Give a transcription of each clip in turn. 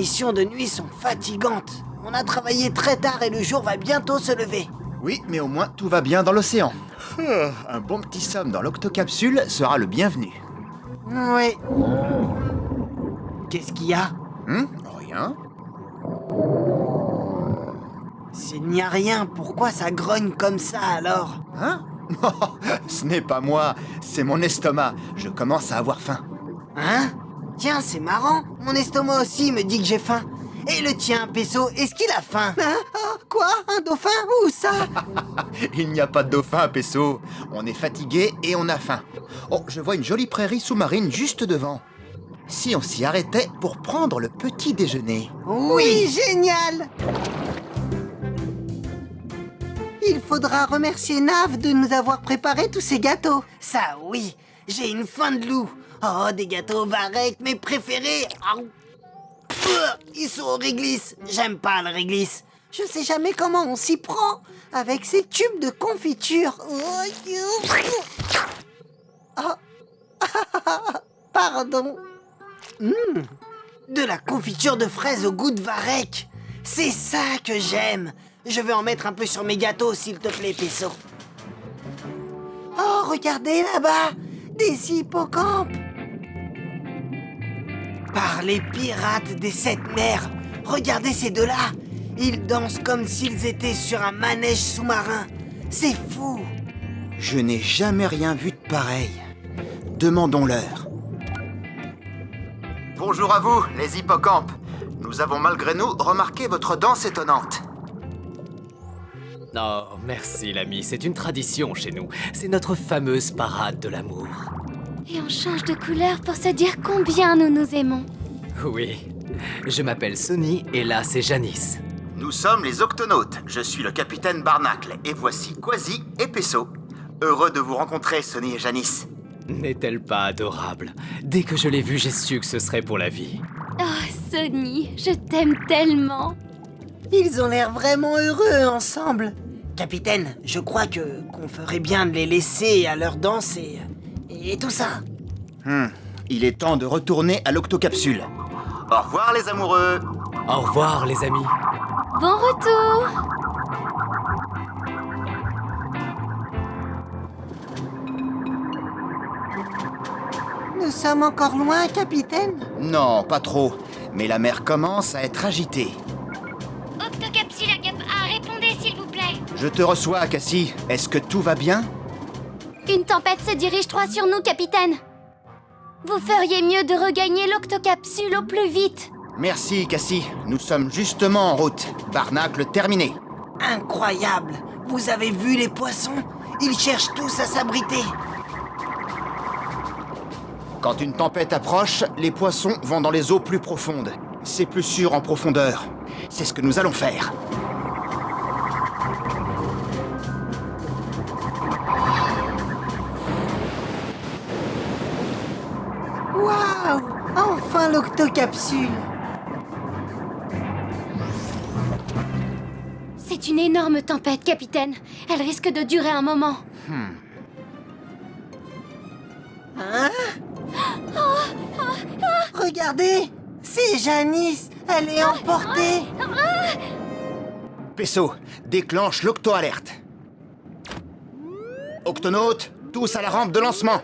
missions de nuit sont fatigantes. On a travaillé très tard et le jour va bientôt se lever. Oui, mais au moins tout va bien dans l'océan. Un bon petit somme dans l'octocapsule sera le bienvenu. Oui. Qu'est-ce qu'il y a? Rien. S'il n'y a rien, pourquoi ça grogne comme ça alors? Hein? Ce n'est pas moi, c'est mon estomac. Je commence à avoir faim. Hein? Tiens, c'est marrant. Mon estomac aussi me dit que j'ai faim. Et le tien, Pesso, est-ce qu'il a faim? Quoi? Un dauphin? Où ça? Il n'y a pas de dauphin, Pesso. On est fatigué et on a faim. Oh, je vois une jolie prairie sous-marine juste devant. Si on s'y arrêtait pour prendre le petit déjeuner. Oui, génial! Il faudra remercier Nav de nous avoir préparé tous ces gâteaux. Ça, oui, j'ai une faim de loup. Oh, des gâteaux Varek, mes préférés. Ils sont au réglisse. J'aime pas le réglisse. Je sais jamais comment on s'y prend avec ces tubes de confiture. Oh. Pardon. De la confiture de fraises au goût de Varek. C'est ça que j'aime. Je vais en mettre un peu sur mes gâteaux, s'il te plaît, Pesso. Oh, regardez là-bas, des hippocampes. Par les pirates des 7 mers, regardez ces deux-là. Ils dansent comme s'ils étaient sur un manège sous-marin. C'est fou. Je n'ai jamais rien vu de pareil. Demandons-leur. Bonjour à vous, les hippocampes. Nous avons malgré nous remarqué votre danse étonnante. Oh, merci l'ami, c'est une tradition chez nous. C'est notre fameuse parade de l'amour. Et on change de couleur pour se dire combien nous nous aimons. Oui, je m'appelle Sonny et là c'est Janice. Nous sommes les Octonautes. Je suis le capitaine Barnacle et voici Quasi et Pesso. Heureux de vous rencontrer, Sonny et Janice. N'est-elle pas adorable? Dès que je l'ai vue, j'ai su que ce serait pour la vie. Oh, Sonny, je t'aime tellement. Ils ont l'air vraiment heureux ensemble. Capitaine, je crois qu'on ferait bien de les laisser à leur danse et tout ça. Il est temps de retourner à l'octocapsule. Au revoir les amoureux. Au revoir les amis. Bon retour. Nous sommes encore loin, capitaine? Non, pas trop. Mais la mer commence à être agitée. Octocapsule à Gap A, répondez s'il vous plaît. Je te reçois, Cassie. Est-ce que tout va bien? Une tempête se dirige droit sur nous, capitaine. Vous feriez mieux de regagner l'octocapsule au plus vite. Merci, Cassie. Nous sommes justement en route. Barnacle terminé. Incroyable! Vous avez vu les poissons? Ils cherchent tous à s'abriter. Quand une tempête approche, les poissons vont dans les eaux plus profondes. C'est plus sûr en profondeur. C'est ce que nous allons faire. Waouh! Enfin l'octocapsule! C'est une énorme tempête, capitaine. Elle risque de durer un moment. Hein? Regardez! C'est Janice! Elle est emportée! Pesso, déclenche l'octo-alerte. Octonautes, tous à la rampe de lancement.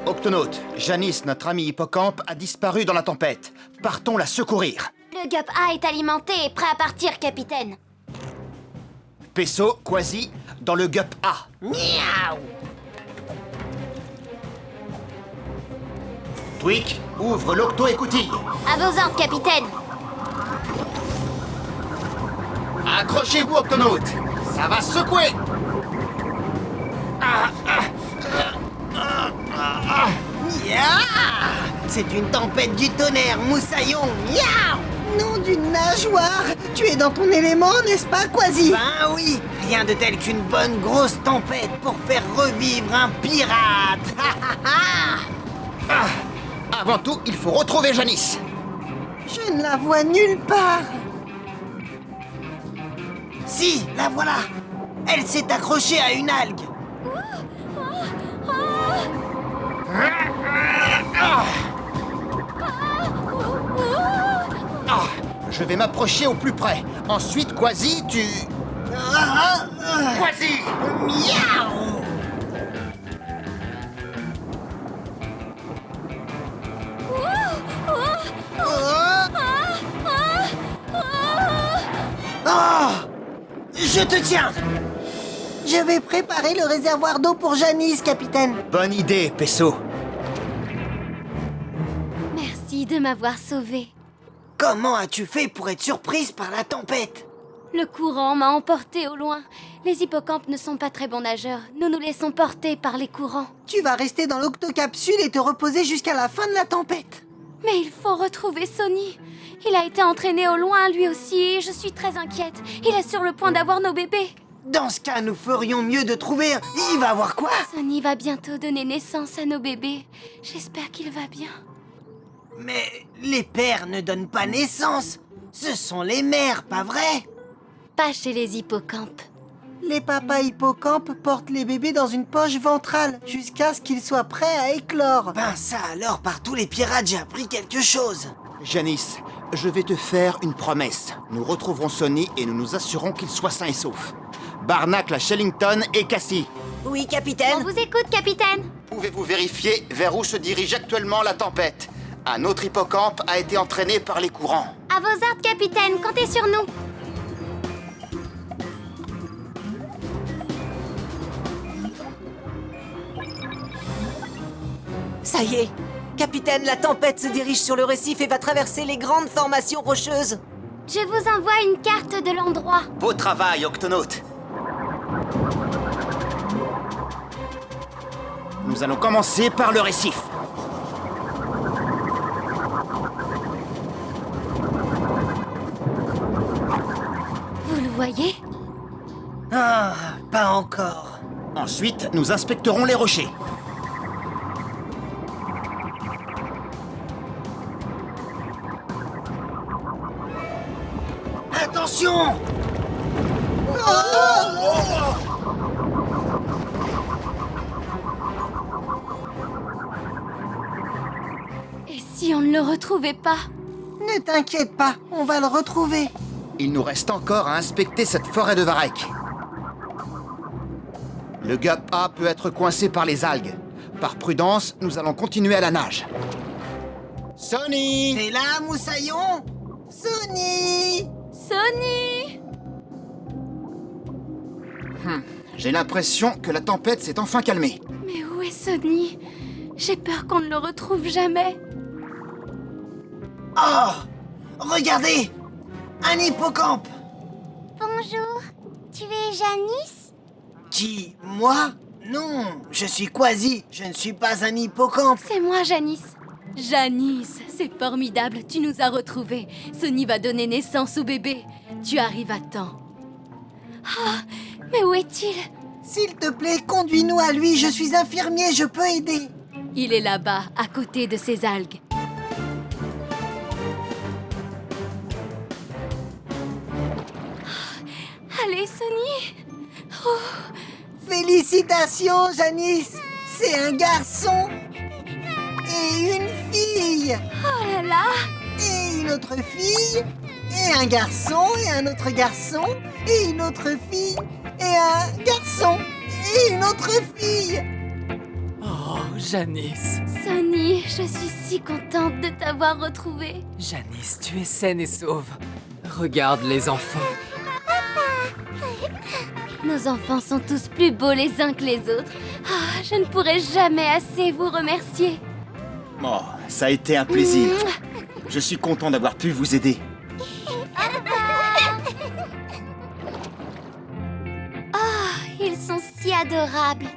Octonautes, Janice, notre ami hippocampe, a disparu dans la tempête. Partons la secourir. Le Gap A est alimenté et prêt à partir, capitaine. Pesso, Quasi, dans le Gup A. Miaou! Tweak, ouvre l'octo-écoutille. À vos ordres, capitaine. Accrochez-vous, Octonautes. Ça va secouer. Miaou! C'est une tempête du tonnerre, moussaillon! Miaou! Nom d'une nageoire! Tu es dans ton élément, n'est-ce pas, Quasi? Ben oui! Rien de tel qu'une bonne grosse tempête pour faire revivre un pirate! Avant tout, il faut retrouver Janice. Je ne la vois nulle part! Si, la voilà! Elle s'est accrochée à une algue. Ah, je vais m'approcher au plus près. Ensuite, Quasi, tu... Quasi! Miaou! Oh! Je te tiens! Je vais préparer le réservoir d'eau pour Janice, capitaine. Bonne idée, Peso. Merci de m'avoir sauvée. Comment as-tu fait pour être surprise par la tempête? Le courant m'a emporté au loin. Les hippocampes ne sont pas très bons nageurs. Nous nous laissons porter par les courants. Tu vas rester dans l'octocapsule et te reposer jusqu'à la fin de la tempête. Mais il faut retrouver Sony. Il a été entraîné au loin, lui aussi, et je suis très inquiète. Il est sur le point d'avoir nos bébés. Dans ce cas, nous ferions mieux de trouver... Il va avoir quoi? Sony va bientôt donner naissance à nos bébés. J'espère qu'il va bien. Mais les pères ne donnent pas naissance. Ce sont les mères, pas vrai? Pas chez les hippocampes. Les papas hippocampes portent les bébés dans une poche ventrale jusqu'à ce qu'ils soient prêts à éclore. Ben ça alors, par tous les pirates, j'ai appris quelque chose. Janice, je vais te faire une promesse. Nous retrouverons Sonny et nous nous assurons qu'il soit sain et sauf. Barnacle à Shellington et Cassie. Oui, On capitaine. vous écoute, capitaine. Pouvez-vous vérifier vers où se dirige actuellement la tempête? Un autre hippocampe a été entraîné par les courants. À vos ordres, capitaine, comptez sur nous. Ça y est, capitaine, la tempête se dirige sur le récif et va traverser les grandes formations rocheuses. Je vous envoie une carte de l'endroit. Beau travail, Octonaute. Nous allons commencer par le récif. Vous le voyez? Ah, pas encore. Ensuite, nous inspecterons les rochers. Attention! Et si on ne le retrouvait pas? Ne t'inquiète pas, on va le retrouver. Il nous reste encore à inspecter cette forêt de varech. Le Gup A peut être coincé par les algues. Par prudence, nous allons continuer à la nage. Sonny! T'es là, Moussaillon? Sony! Sony! J'ai l'impression que la tempête s'est enfin calmée. Mais où est Sony? J'ai peur qu'on ne le retrouve jamais. Oh! Regardez! Un hippocampe! Bonjour, tu es Janice? Qui? Moi? Non, je suis Quasi, je ne suis pas un hippocampe. C'est moi, Janice. Janice, c'est formidable, tu nous as retrouvés. Sony va donner naissance au bébé. Tu arrives à temps. Ah, mais où est-il? S'il te plaît, conduis-nous à lui, je suis infirmier, je peux aider. Il est là-bas, à côté de ces algues. Ah, allez, Sony. Félicitations, Janice! C'est un garçon et une fille! Oh là là! Et une autre fille, et un garçon, et un autre garçon, et une autre fille, et un garçon, et une autre fille! Oh, Janice. Sony, je suis si contente de t'avoir retrouvée. Janice, tu es saine et sauve. Regarde les enfants. Nos enfants sont tous plus beaux les uns que les autres. Ah, je ne pourrai jamais assez vous remercier. Oh, ça a été un plaisir. Je suis content d'avoir pu vous aider. Ils sont si adorables.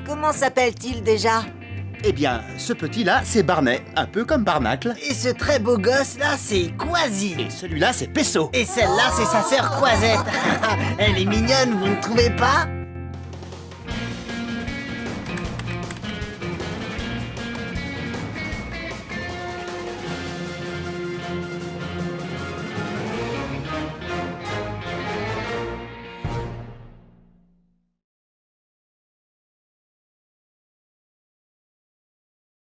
Comment s'appelle-t-il déjà? Eh bien, ce petit-là, c'est Barnet, un peu comme Barnacle. Et ce très beau gosse-là, c'est Quasi! Et celui-là, c'est Peso. Et celle-là, c'est sa sœur Quasette! Elle est mignonne, vous ne trouvez pas?